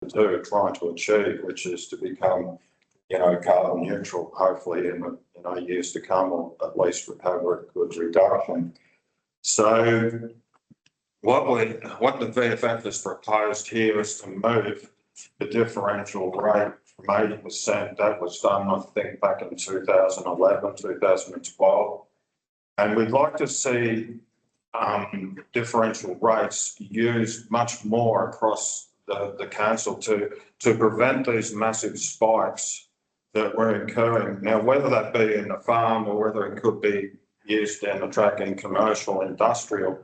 do, trying to achieve, which is to become, you know, carbon neutral, hopefully in the, you know, years to come, or at least have a good reduction. So what the PIFNC has proposed here is to move the differential rate from 80%. That was done, I think, back in 2011, 2012. And we'd like to see differential rates used much more across the council to prevent these massive spikes that we're incurring. Now, whether that be in the farm or whether it could be used down the track in commercial, industrial.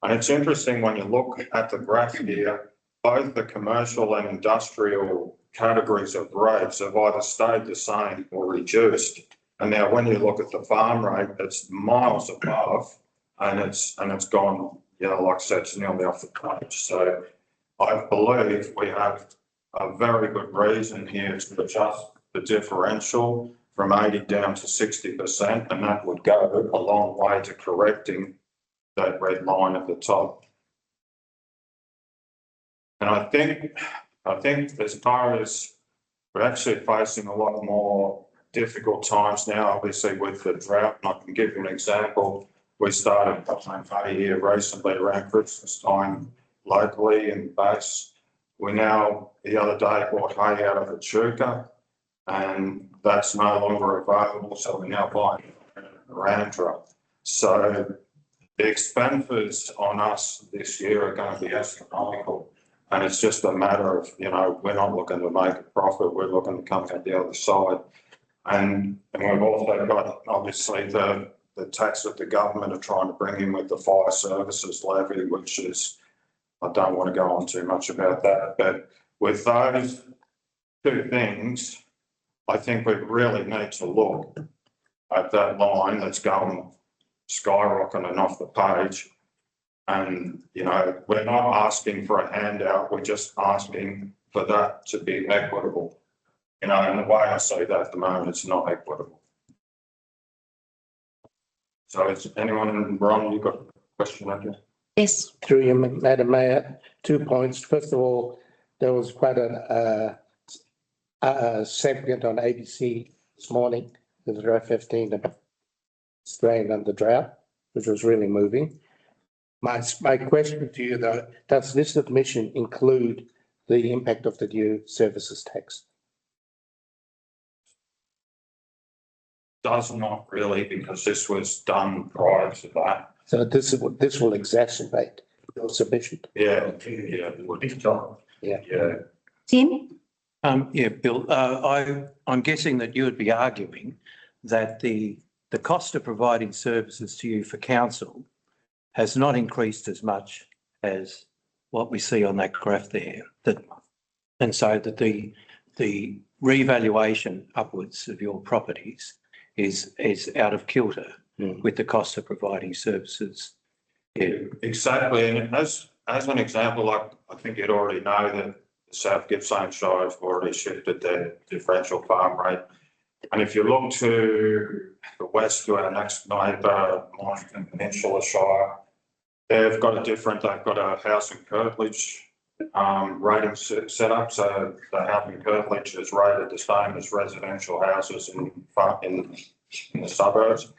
And it's interesting when you look at the graph here, both the commercial and industrial categories of rates have either stayed the same or reduced. And now when you look at the farm rate, it's miles above, and it's gone, you know, like I said, it's nearly off the page. So I believe we have a very good reason here to adjust the differential from 80 down to 60%, and that would go a long way to correcting that red line at the top. And I think as far as we're actually facing a lot more difficult times now, obviously with the drought, and I can give you an example. We started playing hay here recently around Christmas time locally in Bass. We now, the other day, bought hay out of Echuca, and that's no longer available, so we're now buying Arandra. So the expenses on us this year are going to be astronomical. And it's just a matter of, you know, we're not looking to make a profit, we're looking to come out the other side. And we've also got, obviously, the tax that the government are trying to bring in with the fire services levy, which is, I don't want to go on too much about that, but with those two things, I think we really need to look at that line that's going skyrocketing off the page. And, you know, we're not asking for a handout, we're just asking for that to be equitable. You know, and the way I say that at the moment, it's not equitable. So is anyone, Ron, you've got a question up here? Yes. Through you, Madam Mayor, 2 points. First of all, there was quite a segment on ABC this morning with row 15 about Australian under drought, which was really moving. My question to you, though, does this submission include the impact of the new services tax? Does not really, because this was done prior to that. So this will exacerbate your submission. Yeah, it would be done. Yeah. Tim? Yeah, Bill, I'm guessing that you would be arguing that the cost of providing services to you for council has not increased as much as what we see on that graph there. And so that the revaluation upwards of your properties is out of kilter with the cost of providing services. Yeah. Exactly, and as an example, like I think you'd already know that the South Gippsland Shire have already shifted their differential farm rate. And if you look to the west, to our next neighbour, Mornington Peninsula Shire, they've got a house in curtilage rating set up. So the house in curtilage is rated the same as residential houses in the suburbs.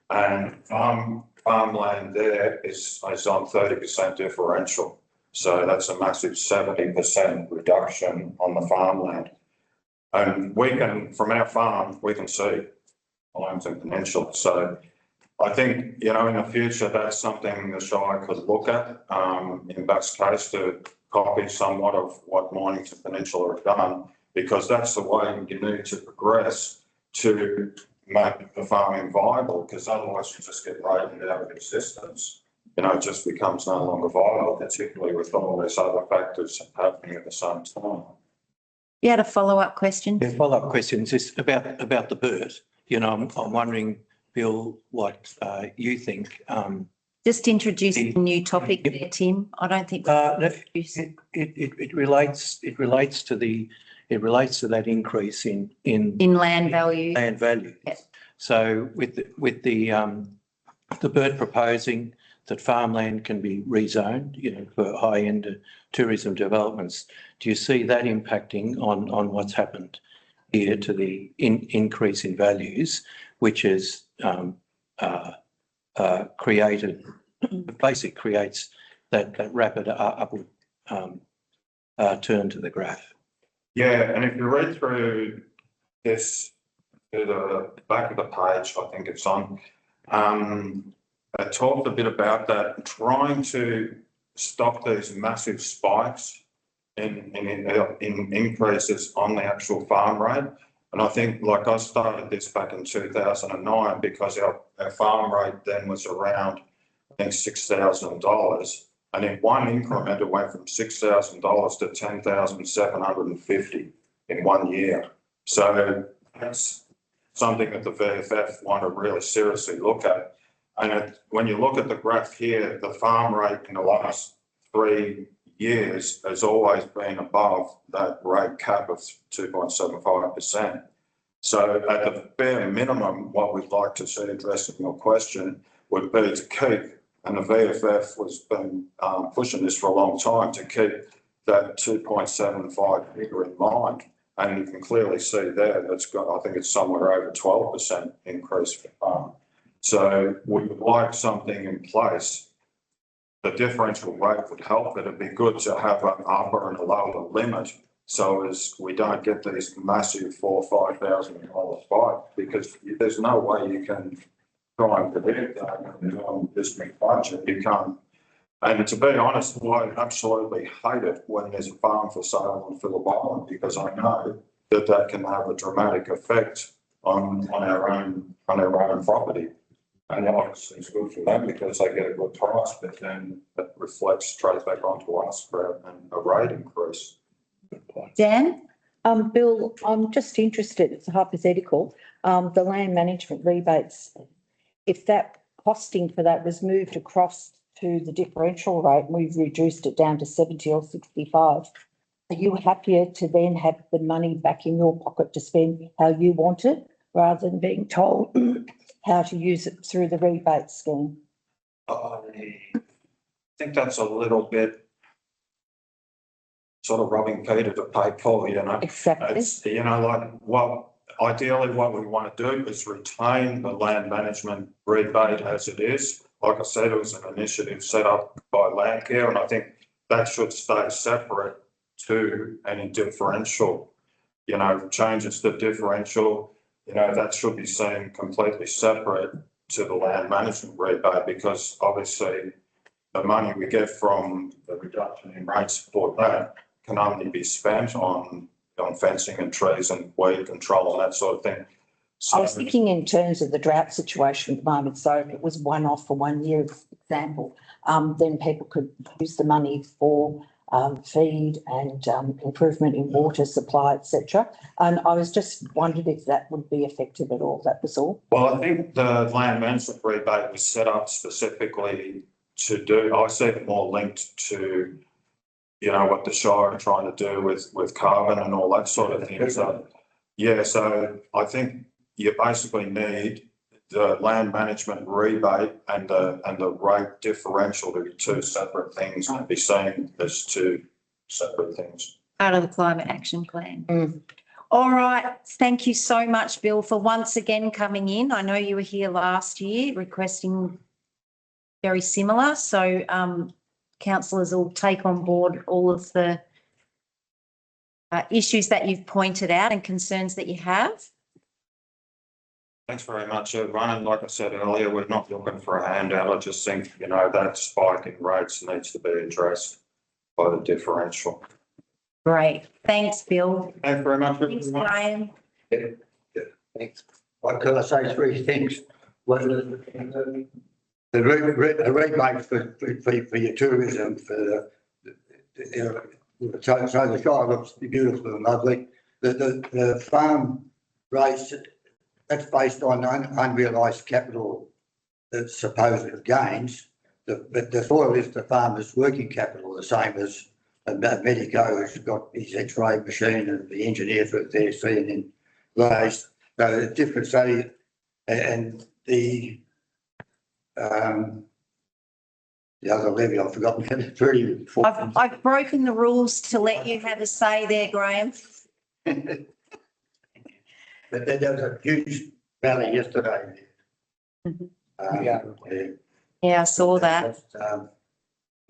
And farmland there is on 30% differential. So that's a massive 70% reduction on the farmland. And we can, from our farm, we can see Mornington Peninsula. So I think, you know, in the future, that's something the Shire could look at in Buck's case to copy somewhat of what Mornington Peninsula have done, because that's the way you need to progress to make the farming viable, because otherwise you just get rated out of existence. You know, it just becomes no longer viable, particularly with all these other factors happening at the same time. You had a follow-up question? Yeah, follow-up question is just about the bird. You know, I'm wondering, Bill, what you think. Just introduce a new topic there, Tim. I don't think it relates to that increase in land value. Land value. Yep. So with the bird proposing that farmland can be rezoned, for high-end tourism developments. Do you see that impacting on what's happened here to the increase in values, which is created, basically creates that rapid upward turn to the graph? Yeah, and if you read through this to the back of the page, I think it's on, I talked a bit about that, trying to stop these massive spikes in increases on the actual farm rate. And I think, like, I started this back in 2009 because our farm rate then was around, I think, $6,000. And in one increment, it went from $6,000 to $10,750 in 1 year. So that's something that the VFF want to really seriously look at. And when you look at the graph here, the farm rate in the last 3 years has always been above that rate cap of 2.75%. So at the bare minimum, what we'd like to see, addressing your question, would be to keep, and the VFF has been pushing this for a long time, to keep that 2.75 figure in mind. And you can clearly see there that's got, I think it's somewhere over 12% increase for farm. So we would like something in place. The differential rate would help, but it'd be good to have an upper and a lower limit so as we don't get these massive $4,000 or $5,000 spikes, because there's no way you can try and predict that on this big budget. You can't. And to be honest, I absolutely hate it when there's a farm for sale on Phillip Island, because I know that that can have a dramatic effect on our own property. And obviously it's good for them because they get a good price, but then it reflects straight back onto us for a rate increase. Dan? Bill, I'm just interested, it's a hypothetical, the land management rebates, if that costing for that was moved across to the differential rate and we've reduced it down to 70 or 65, are you happier to then have the money back in your pocket to spend how you want it rather than being told how to use it through the rebate scheme? I think that's a little bit sort of robbing Peter to pay Paul, Exactly. It's, ideally what we want to do is retain the land management rebate as it is. Like I said, it was an initiative set up by Landcare, and I think that should stay separate to any differential, changes to differential, that should be seen completely separate to the land management rebate, because obviously the money we get from the reduction in rates for that can only be spent on fencing and trees and weed control and that sort of thing. So, I was thinking in terms of the drought situation at the moment. So if it was one-off for 1 year, for example, then people could use the money for feed and improvement in water supply, etc. And I was just wondered if that would be effective at all. That was all. well, I think the land management rebate was set up specifically to do, I see it more linked to, what the Shire are trying to do with carbon and all that sort of thing. So, yeah, so I think you basically need the land management rebate and the rate differential to be two separate things, and be seen as two separate things. Part of the climate action plan. Mm. All right. Thank you so much, Bill, for once again coming in. I know you were here last year requesting very similar. So councillors will take on board all of the issues that you've pointed out and concerns that you have. Thanks very much, everyone. And like I said earlier, we're not looking for a handout. I just think, that spike in rates needs to be addressed by the differential. Great. Thanks, Bill. Thanks very much, Thanks, everyone. Graham. Thanks. Could I say three things? Well, the rebate for your tourism, so the Shire looks beautiful and lovely. The farm rates, that's based on unrealised capital, supposed gains. But the soil is the farmer's working capital, the same as Medico, who's got his X-ray machine and the engineer for their seeing in glaze. So the difference, and the the other levy, I've forgotten. It's really. I've broken the rules to let you have a say there, Graham. But there was a huge rally yesterday. Mhm. Yeah. Yeah, I saw that.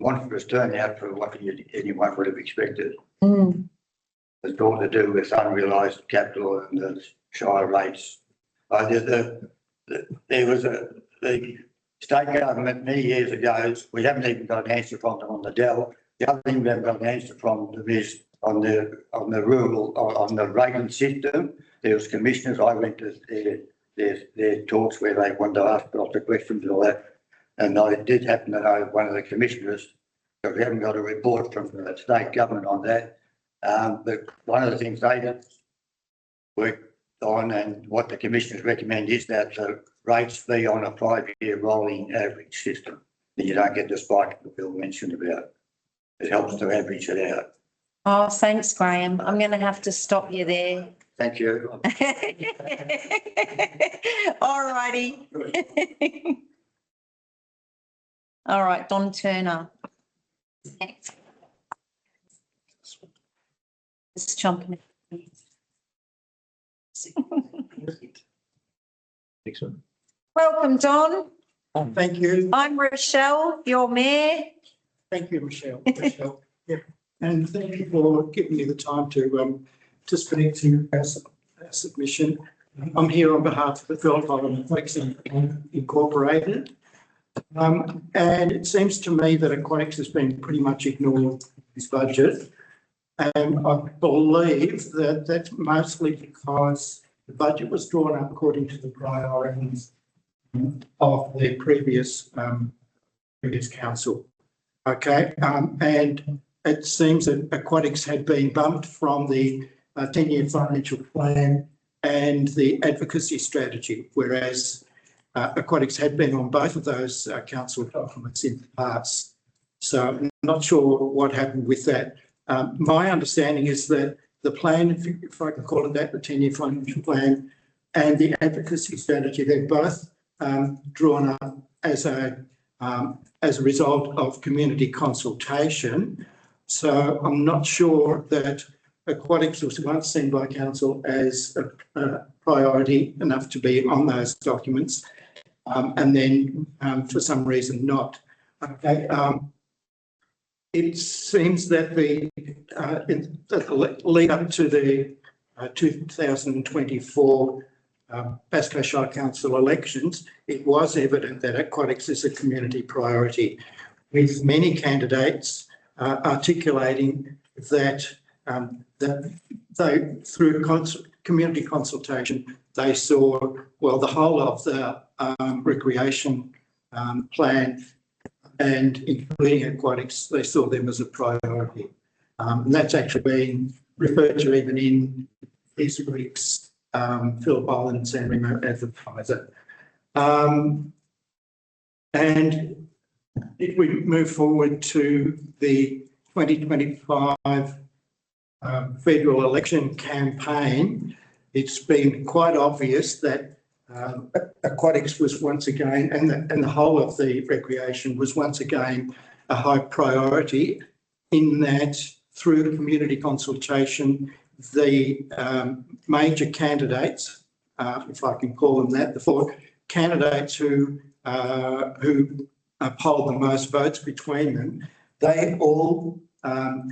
Monstrous turnout for what anyone would have expected. Mm. It's all to do with unrealised capital and the shire rates. There was the state government many years ago, we haven't even got an answer from them on the Dell. The other thing we haven't got an answer from them is on the rural, on the rating system. There was commissioners, I went to their talks where they wanted to ask lots of questions and all that. And I did happen to know one of the commissioners, but we haven't got a report from the state government on that. But one of the things they work on and what the commissioners recommend is that the rates be on a 5-year rolling average system. Then you don't get the spike that Bill mentioned about. It helps to average it out. Oh, thanks, Graham. I'm going to have to stop you there. Thank you. All righty. All right, Don Turner. Just jumping. Excellent. Welcome, Don. Thank you. I'm Rochelle, your mayor. Thank you, Michelle. Yeah. And thank you for giving me the time to speak to our submission. I'm here on behalf of the Phillip Island Recreation Incorporated. And it seems to me that aquatics has been pretty much ignored in this budget. And I believe that that's mostly because the budget was drawn up according to the priorities of the previous council. Okay, and it seems that aquatics had been bumped from the 10-year financial plan and the advocacy strategy, whereas aquatics had been on both of those council documents in the past. So I'm not sure what happened with that. My understanding is that the plan, if I can call it that, the 10-year financial plan and the advocacy strategy, they're both drawn up as a result of community consultation. So I'm not sure that aquatics was once seen by council as a priority enough to be on those documents, and then for some reason not. Okay. It seems that the lead up to the 2024 Pasco Shire Council elections, it was evident that aquatics is a community priority, with many candidates articulating that they, through community consultation, they saw, well, the whole of the recreation plan and including aquatics, they saw them as a priority. And that's actually been referred to even in this week's Phillip Island and San Remo advertiser. And if we move forward to the 2025 federal election campaign, it's been quite obvious that aquatics was once again, and the whole of the recreation was once again a high priority, in that through community consultation, the major candidates, if I can call them that, the 4 candidates who polled the most votes between them, they all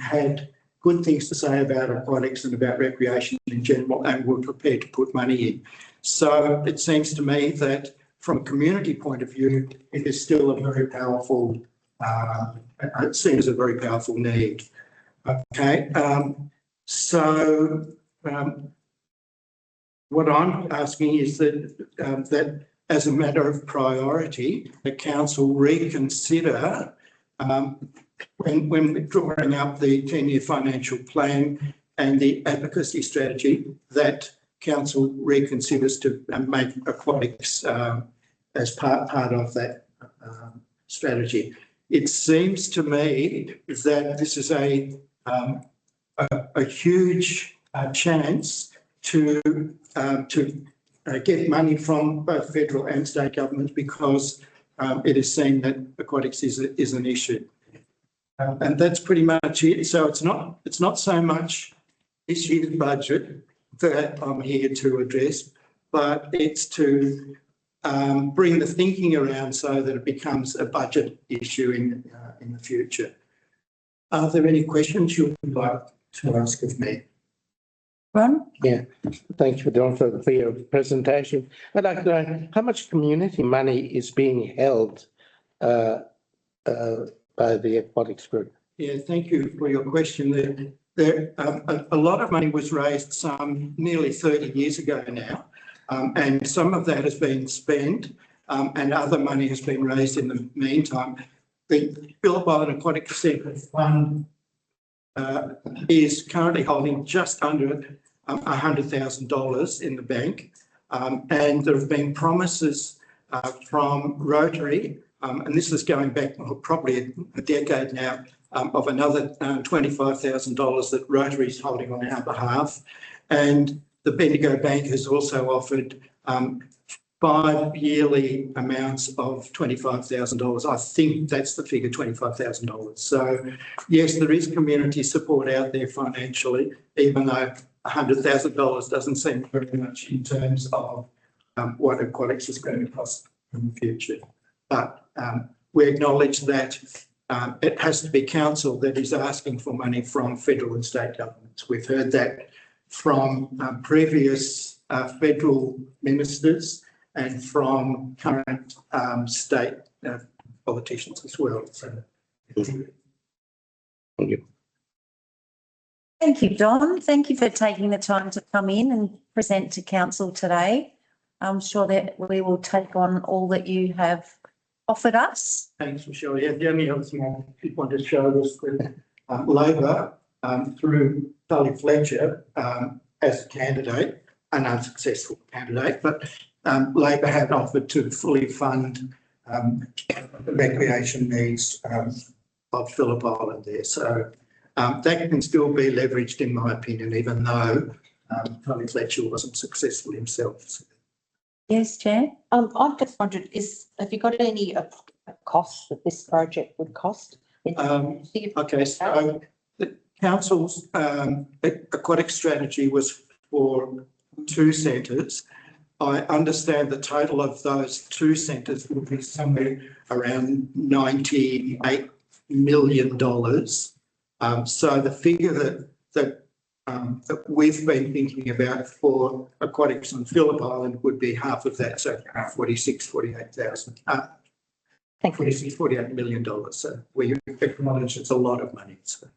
had good things to say about aquatics and about recreation in general, and were prepared to put money in. So it seems to me that from a community point of view, it is still a very powerful, it seems a very powerful need. Okay, what I'm asking is that as a matter of priority, the council reconsider when drawing up the 10-year financial plan and the advocacy strategy, that council reconsiders to make aquatics as part of that strategy. It seems to me that this is a huge chance to get money from both federal and state governments, because it is seen that aquatics is an issue. And that's pretty much it. So it's not so much this year's budget that I'm here to address, but it's to bring the thinking around so that it becomes a budget issue in the future. Are there any questions you would like to ask of me? Ron? Yeah, thank you, Don, for your presentation. I'd like to know how much community money is being held by the aquatics group? Yeah, thank you for your question. A lot of money was raised some nearly 30 years ago now, and some of that has been spent and other money has been raised in the meantime. The Phillip Island Aquatic Centre Fund is currently holding just under $100,000 in the bank, and there have been promises from Rotary, and this is going back probably a decade now, of another $25,000 that Rotary is holding on our behalf. And the Bendigo Bank has also offered 5 yearly amounts of $25,000. I think that's the figure, $25,000. So yes, there is community support out there financially, even though $100,000 doesn't seem very much in terms of what aquatics is going to cost in the future. But we acknowledge that it has to be council that is asking for money from federal and state governments. We've heard that from previous federal ministers and from current state politicians as well. So, Thank you. Thank you, Don. Thank you for taking the time to come in and present to council today. I'm sure that we will take on all that you have offered us. thanks, Michelle. Yeah, the only other thing I did want to show was that Labor, through Charlie Fletcher, as a candidate, an unsuccessful candidate, but Labor had offered to fully fund the recreation needs of Phillip Island there. So that can still be leveraged, in my opinion, even though Charlie Fletcher wasn't successful himself. Yes, Chair? I've just wondered, have you got any costs that this project would cost? Okay, so the council's aquatic strategy was for 2 centres. I understand the total of those 2 centres will be somewhere around $98 million. So the figure that we've been thinking about for aquatics on Phillip Island would be half of that, so $48 million. So we acknowledge it's a lot of money. So.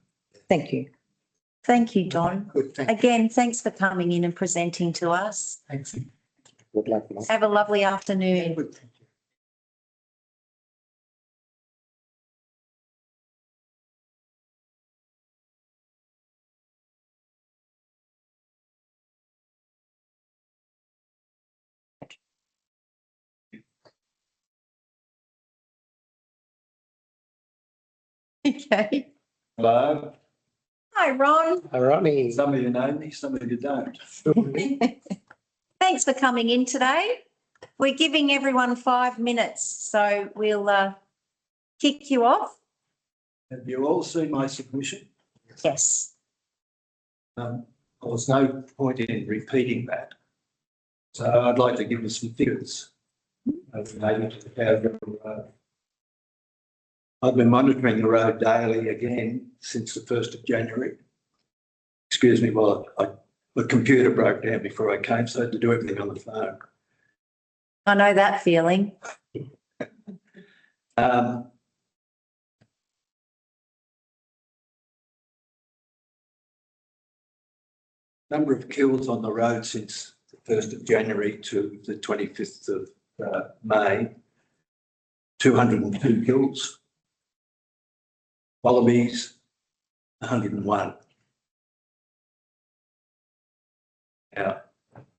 Thank you. Thank you, Don. Good, thank you. Again, thanks for coming in and presenting to us. Thanks. Good luck, Mike. Have a lovely afternoon. Good, thank you. Okay. Hello. Hi, Ron. Ronnie, Some of you know me, some of you don't. Thanks for coming in today. We're giving everyone 5 minutes, so we'll kick you off. Have you all seen my submission? Yes. There was no point in repeating that. So I'd like to give you some figures relating to the Cowgirl Road. I've been monitoring the road daily again since the 1st of January. Excuse me, well, the computer broke down before I came, so I had to do everything on the phone. I know that feeling. Number of kills on the road since the 1st of January to the 25th of May, 202 kills. Wallabies, 101. Now,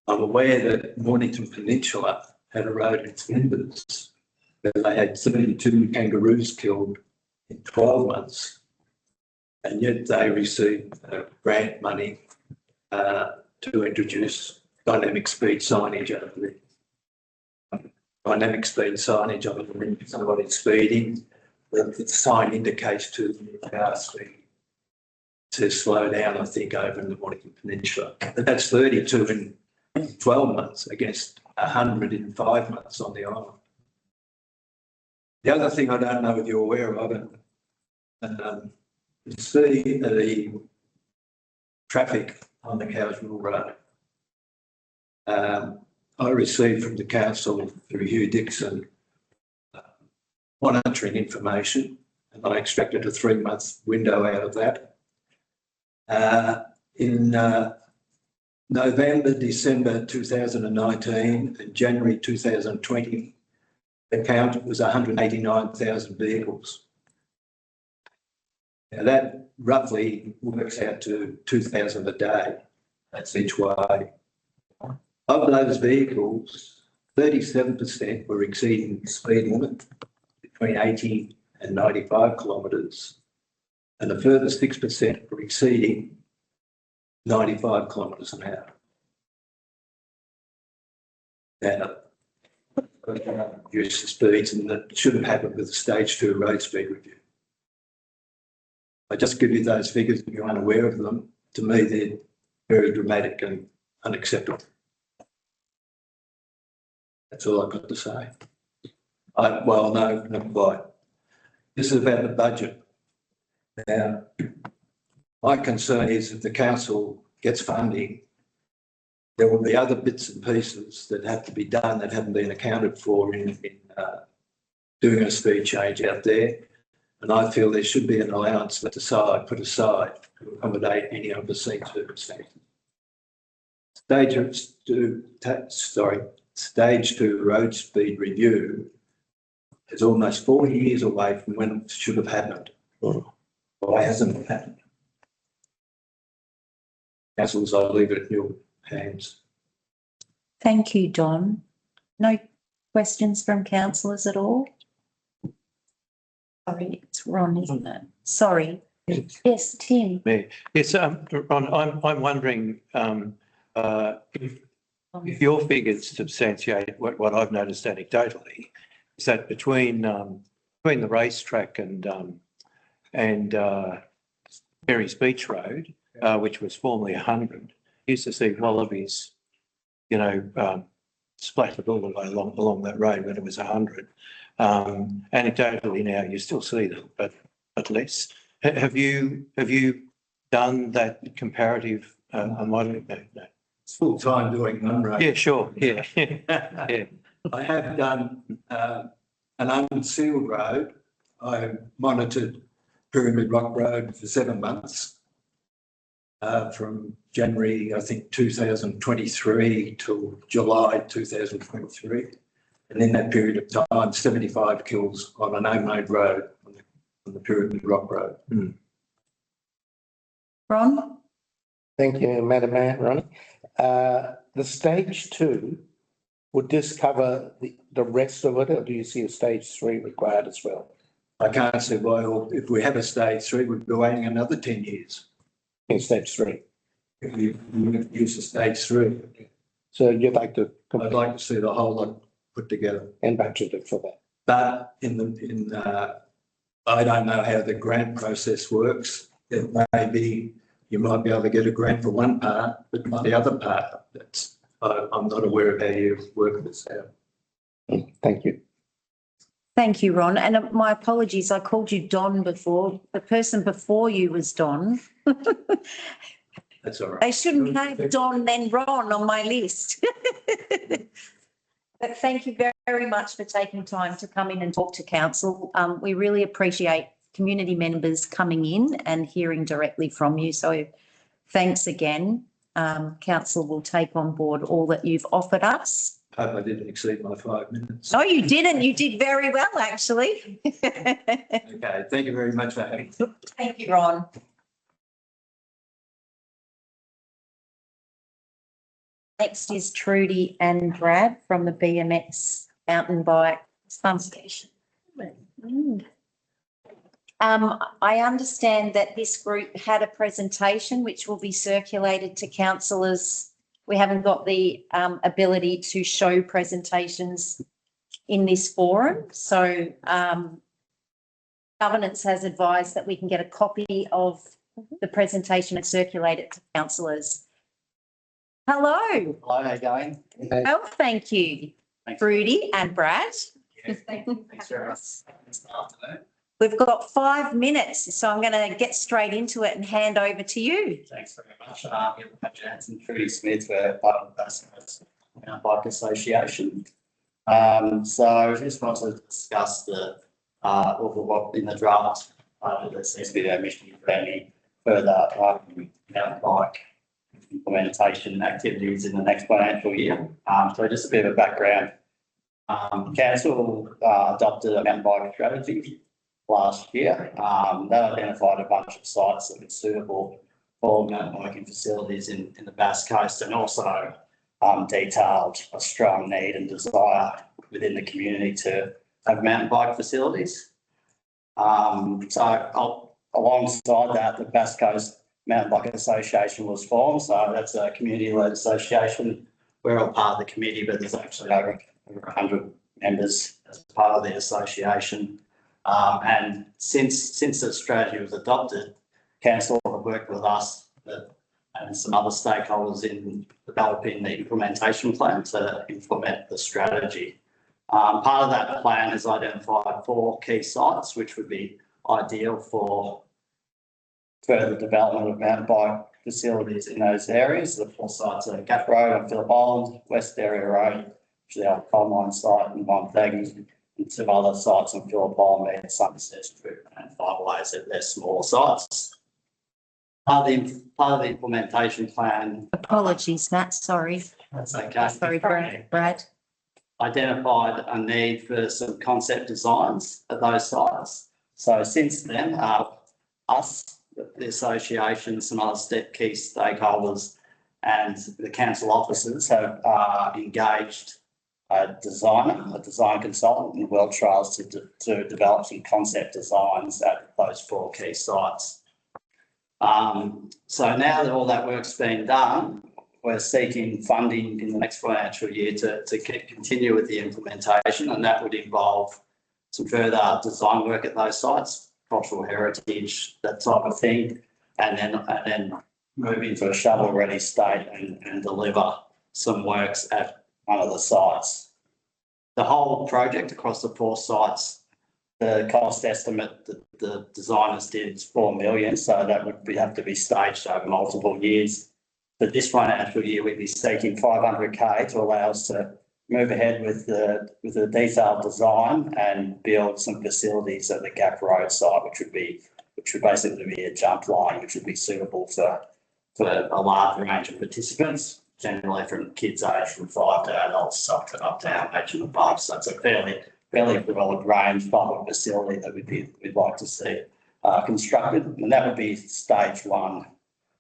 I'm aware that Mornington Peninsula had a road in Flinders where they had 72 kangaroos killed in 12 months, and yet they received grant money to introduce dynamic speed signage over there. dynamic speed signage on it, if somebody's speeding, the sign indicates to the car speed to slow down, I think, over in the Mornington Peninsula. But that's 32 in 12 months against 100 in 5 months on the island. The other thing I don't know if you're aware of, you see the traffic on the Cowsville Road. I received from the council through Hugh Dixon monitoring information, and I extracted a 3-month window out of that. In November, December 2019 and January 2020, the count was 189,000 vehicles. Now that roughly works out to 2,000 a day. That's each way. Of those vehicles, 37% were exceeding the speed limit between 80 and 95 kilometres, and a further 6% were exceeding 95 kilometres an hour. Now, use the speeds, and that should have happened with the stage 2 road speed review. I just give you those figures if you're unaware of them. To me, they're very dramatic and unacceptable. That's all I've got to say. Well, no, not quite. This is about the budget. Now, my concern is if the council gets funding, there will be other bits and pieces that have to be done that haven't been accounted for in doing a speed change out there. And I feel there should be an allowance put aside to accommodate any unforeseen circumstances. Stage 2 road speed review is almost 4 years away from when it should have happened. Why hasn't it happened? Councillors, I'll leave it in your hands. Thank you, Don. No questions from councillors at all? Sorry, it's Ron, isn't it? Sorry. Yes, Tim. Yes, Ron, I'm wondering if your figures substantiate what I've noticed anecdotally, is that between the racetrack and Berries Beach Road, which was formerly 100, used to see wallabies, splattered all the way along that road when it was 100. Anecdotally now you still see them, but less. Have you done that comparative modelling? No. It's full time doing one road. Yeah, sure. Yeah. Yeah. I have done an unsealed road. I monitored Pyramid Rock Road for 7 months, from January, I think, 2023 till July 2023. And in that period of time, 75 kills on an unmade road on the Pyramid Rock Road. Ron? Thank you, Madam Mayor, Ronnie. The stage 2, would this cover the rest of it, or do you see a stage 3 required as well? I can't see why, if we have a stage 3, we'd be waiting another 10 years. In stage 3. If we use a stage 3. So you'd like to I'd like to see the whole lot put together. and budgeted for that. But I don't know how the grant process works. It may be, you might be able to get a grant for one part, but not the other part. I'm not aware of how you work this out. Thank you. Thank you, Ron. And my apologies, I called you Don before. The person before you was Don. That's all right. They shouldn't have Don then Ron on my list. But thank you very much for taking time to come in and talk to council. We really appreciate community members coming in and hearing directly from you. So thanks again. Council will take on board all that you've offered us. I hope I didn't exceed my 5 minutes. No, you didn't. You did very well, actually. Okay, thank you very much for having me. Thank you, Ron. Next is Trudy and Brad from the BMX Mountain Bike Fun Station. I understand that this group had a presentation which will be circulated to councillors. We haven't got the ability to show presentations in this forum. So governance has advised that we can get a copy of the presentation and circulate it to councillors. Hello. Hello, how you going? Well, thank you, Thanks. Rudy and Brad. Thanks very much. This afternoon. We've got 5 minutes, so I'm going to get straight into it and hand over to you. Thanks very much. Jansen, Trudy Smith, we're part of the Basque Coast Mountain Bike Association. So I just want to discuss the what in the draft there seems to be the mission for any further mountain bike implementation activities in the next financial year. So just a bit of a background. Council adopted a mountain bike strategy last year. That identified a bunch of sites that were suitable for mountain biking facilities in the Basque Coast, and also detailed a strong need and desire within the community to have mountain bike facilities. So alongside that, the Basque Coast Mountain Bike Association was formed. So that's a community-led association. We're all part of the committee, but there's actually over 100 members as part of the association. And since the strategy was adopted, council have worked with us and some other stakeholders in developing the implementation plan to implement the strategy. Part of that plan has identified 4 key sites, which would be ideal for further development of mountain bike facilities in those areas. The 4 sites are Gap Road on Phillip Island, West Area Road, which is our coal mine site in Wonthaggi, and some other sites on Phillip Island, Sunset Strip and Five Ways. They're small sites. Part of the implementation plan. Apologies, Matt, sorry. That's okay. Sorry, Brad. Identified a need for some concept designs at those sites. So since then, us, the association, some other key stakeholders and the council officers have engaged a design consultant in World Trails to develop some concept designs at those 4 key sites. So now that all that work's been done, we're seeking funding in the next financial year to continue with the implementation, and that would involve some further design work at those sites, cultural heritage, that type of thing, and then move into a shovel-ready state and deliver some works at one of the sites. The whole project across the 4 sites, the cost estimate that the designers did is 4 million, so that would have to be staged over multiple years. For this financial year, we'd be seeking 500K to allow us to move ahead with the detailed design and build some facilities at the Gap Road site, which would basically be a jump line, which would be suitable for a large range of participants, generally from kids aged from 5 to adults up to our age and above. So it's a fairly broad range type of facility that we'd like to see constructed, and that would be stage 1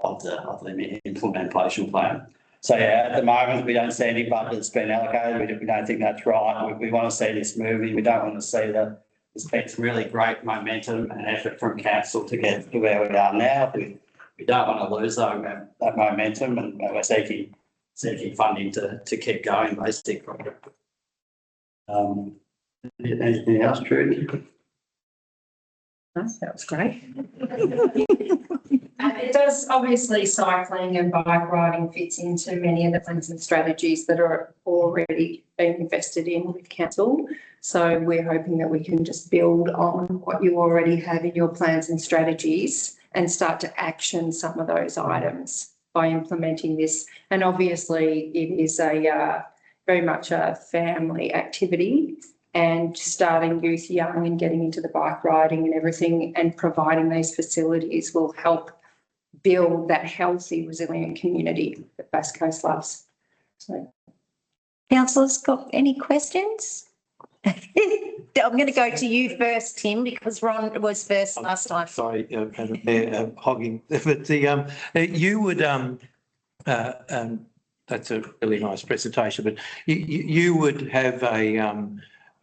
of the implementation plan. So yeah, at the moment we don't see any budget that's been allocated. We don't think that's right. We want to see this moving. We don't want to see there's been some really great momentum and effort from council to get to where we are now. We don't want to lose that momentum, and we're seeking funding to keep going, basically. Anything else, Trudy? That was great. It does, obviously cycling and bike riding fits into many of the plans and strategies that are already being invested in with council. So we're hoping that we can just build on what you already have in your plans and strategies and start to action some of those items by implementing this. And obviously it is very much a family activity, and starting youth young and getting into the bike riding and everything and providing these facilities will help build that healthy, resilient community that Basque Coast loves. So, Councillors, got any questions? I'm going to go to you first, Tim, because Ron was first last time. Sorry, hogging, but you would that's a really nice presentation, but you would have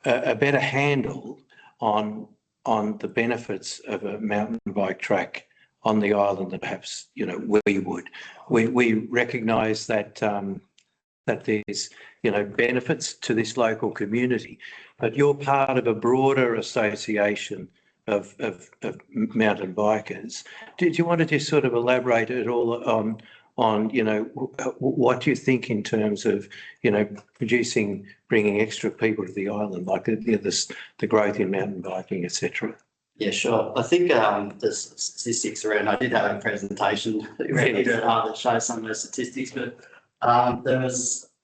a better handle on the benefits of a mountain bike track on the island than perhaps we would. We recognise that that there's, benefits to this local community, but you're part of a broader association of mountain bikers. Did you want to just sort of elaborate at all on what you think in terms of, bringing extra people to the island, like the growth in mountain biking, etc.? Yeah, sure. I think there's statistics around. I did have a presentation that shows some of the statistics, but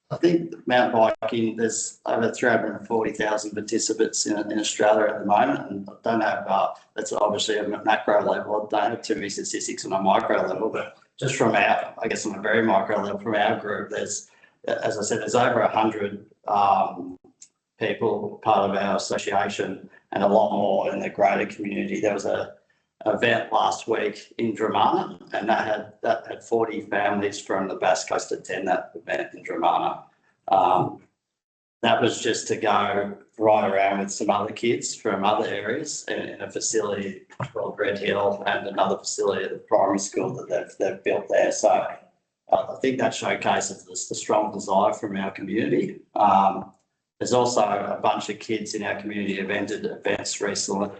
I think mountain biking, there's over 340,000 participants in Australia at the moment, and I don't have, that's obviously a macro level. I don't have too many statistics on a micro level, but just from our, I guess on a very micro level, from our group, there's, as I said, there's over 100 people part of our association and a lot more in the greater community. There was an event last week in Dramana, and that had 40 families from the Bass Coast attend that event in Dramana. That was just to go right around with some other kids from other areas in a facility called Red Hill and another facility at the primary school that they've built there. So I think that showcases the strong desire from our community. There's also a bunch of kids in our community who've entered events recently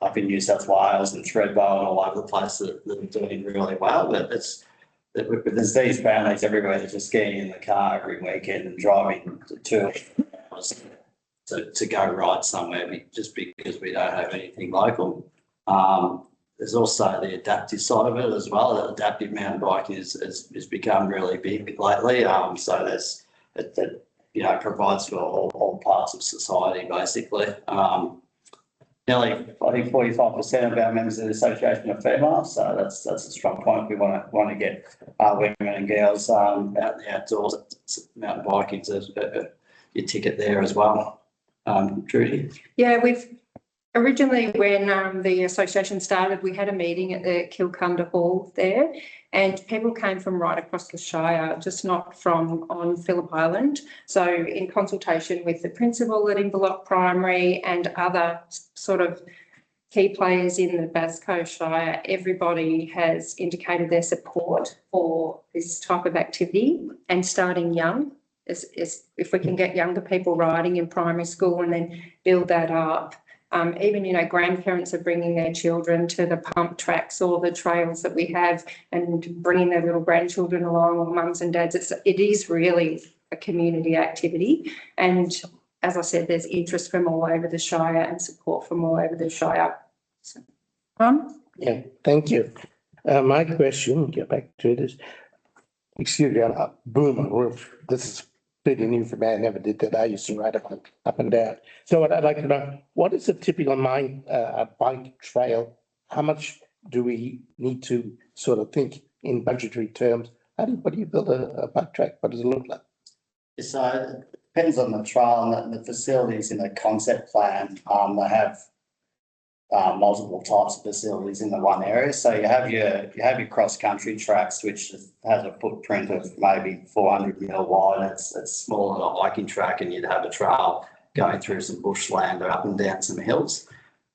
up in New South Wales and Thredbo and all over the place that are doing really well. But there's these families everywhere that are just getting in the car every weekend and driving 2 hours to go ride somewhere just because we don't have anything local. There's also the adaptive side of it as well. The adaptive mountain biking has become really big lately. So there's it provides for all parts of society, basically. Nearly, I think 45% of our members of the association are female, so that's a strong point. We want to get women and girls out in the outdoors. Mountain biking is your ticket there as well. Trudy? Yeah, we've originally, when the association started, we had a meeting at the Kilcunda Hall there, and people came from right across the Shire, just not from on Phillip Island. So in consultation with the principal at Inverloch Primary and other sort of key players in the Bass Coast Shire, everybody has indicated their support for this type of activity and starting young. If we can get younger people riding in primary school and then build that up. Even, grandparents are bringing their children to the pump tracks or the trails that we have and bringing their little grandchildren along, or mums and dads. It is really a community activity. And as I said, there's interest from all over the Shire and support from all over the Shire. So, Ron? Yeah, thank you. My question, get back to this. Excuse me, boomer roof. This is pretty new for me. I never did that. I used to ride up and down. So what I'd like to know, what is a typical bike trail? How much do we need to sort of think in budgetary terms? What do you build a bike track? What does it look like? So it depends on the trail and the facilities in the concept plan. They have multiple types of facilities in the one area. So you have your cross country tracks, which has a footprint of maybe 400 mil wide. It's smaller than a hiking track, and you'd have a trail going through some bushland or up and down some hills.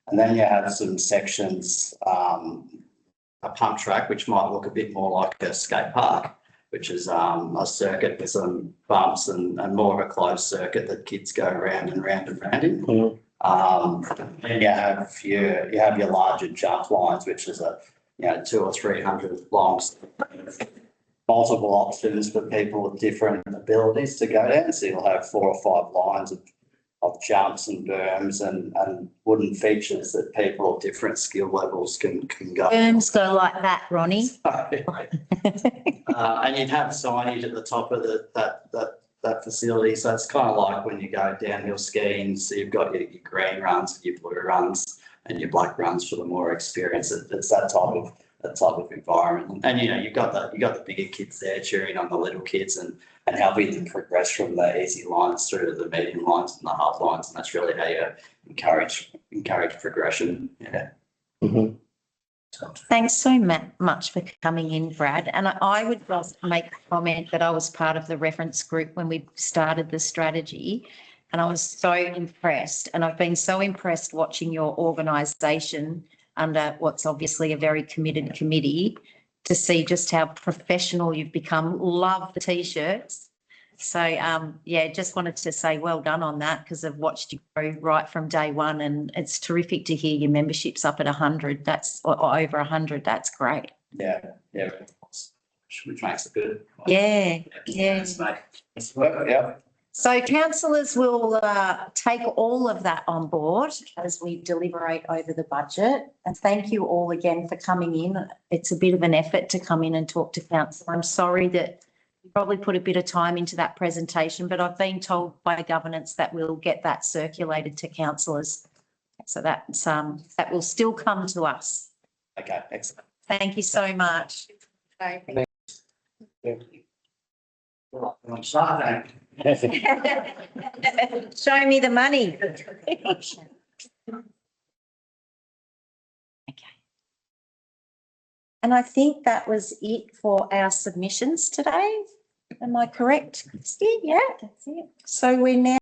And then you have some sections, a pump track, which might look a bit more like a skate park, which is a circuit with some bumps and more of a closed circuit that kids go round and round and round in. Mm-hmm. Then you have your larger jump lines, which is 200 or 300 longs. Multiple options for people with different abilities to go down. So you'll have 4 or 5 lines of jumps and berms and wooden features that people of different skill levels can go. Berms go like that, Ronnie. And you'd have signage at the top of that facility. So it's kind of like when you go downhill skiing, so you've got your green runs, your blue runs and your black runs for the more experienced. It's that type of environment. And you've got the bigger kids there cheering on the little kids and helping them progress from the easy lines through to the medium lines and the hard lines. And that's really how you encourage progression. Yeah. Mm-hmm. Thanks so much for coming in, Brad. And I would just make a comment that I was part of the reference group when we started the strategy, and I was so impressed. And I've been so impressed watching your organisation under what's obviously a very committed committee to see just how professional you've become. Love the T-shirts. So, yeah, just wanted to say well done on that because I've watched you grow right from day one and it's terrific to hear your membership's up at 100. Or over 100. That's great. Yeah, which makes it good. Yeah, yeah. Let's make it work, yeah. So councillors will take all of that on board as we deliberate over the budget. And thank you all again for coming in. It's a bit of an effort to come in and talk to council. I'm sorry that you probably put a bit of time into that presentation, but I've been told by governance that we'll get that circulated to councillors. So that's that will still come to us. Okay, excellent. Thank you so much. I'm sorry. Show me the money. Okay. And I think that was it for our submissions today. Am I correct, Christy? Yeah, that's it. So we're now